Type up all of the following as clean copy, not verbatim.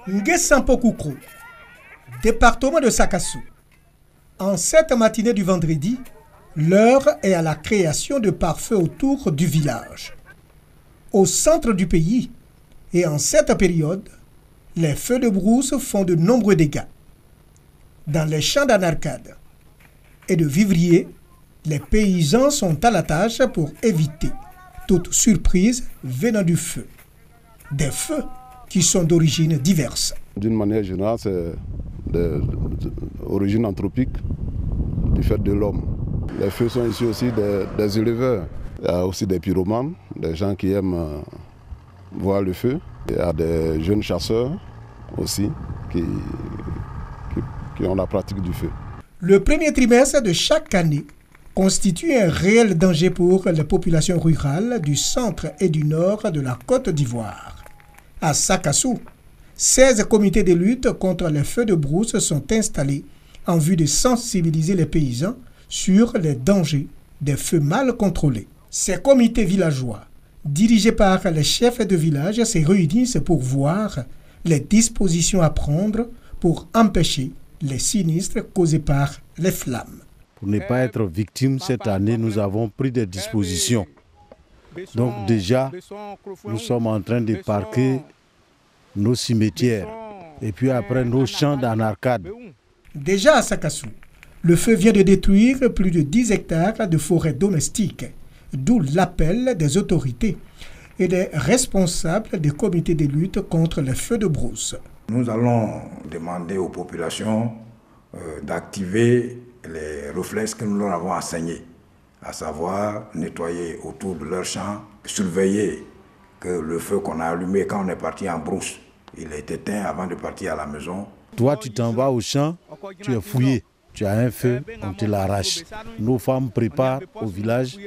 Nguessampo-Koukro, département de Sakassou. En cette matinée du vendredi, l'heure est à la création de pare-feu autour du village. Au centre du pays, et en cette période, les feux de brousse font de nombreux dégâts. Dans les champs d'Anarcade et de vivriers, les paysans sont à la tâche pour éviter toute surprise venant du feu. Des feux qui sont d'origine diverse. D'une manière générale, c'est d'origine anthropique du fait de l'homme. Les feux sont ici aussi des éleveurs. Il y a aussi des pyromanes, des gens qui aiment voir le feu. Il y a des jeunes chasseurs aussi qui ont la pratique du feu. Le premier trimestre de chaque année constitue un réel danger pour les populations rurales du centre et du nord de la Côte d'Ivoire. À Sakassou, 16 comités de lutte contre les feux de brousse sont installés en vue de sensibiliser les paysans sur les dangers des feux mal contrôlés. Ces comités villageois, dirigés par les chefs de village, se réunissent pour voir les dispositions à prendre pour empêcher les sinistres causés par les flammes. Pour ne pas être victime, cette année, nous avons pris des dispositions. Donc déjà, nous sommes en train de parquer nos cimetières et puis après nos champs d'Anarcade. Déjà à Sakassou, le feu vient de détruire plus de 10 hectares de forêts domestiques, d'où l'appel des autorités et des responsables des comités de lutte contre les feux de brousse. Nous allons demander aux populations d'activer les réflexes que nous leur avons enseignés, à savoir nettoyer autour de leurs champs, surveiller que le feu qu'on a allumé quand on est parti en brousse, il est éteint avant de partir à la maison. Toi, tu t'en vas au champ, tu es fouillé, tu as un feu, on te l'arrache. Nos femmes préparent au village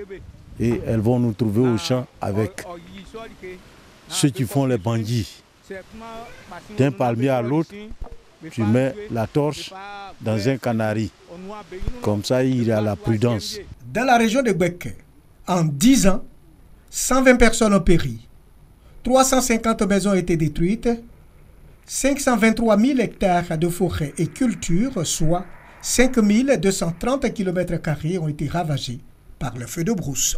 et elles vont nous trouver au champ avec ceux qui font les bandits. D'un palmier à l'autre, tu mets la torche dans un canari. Comme ça, il y a la prudence. Dans la région de Gbeke, en 10 ans, 120 personnes ont péri. 350 maisons ont été détruites. 523 000 hectares de forêts et cultures, soit 5 230 km² ont été ravagés par le feu de brousse.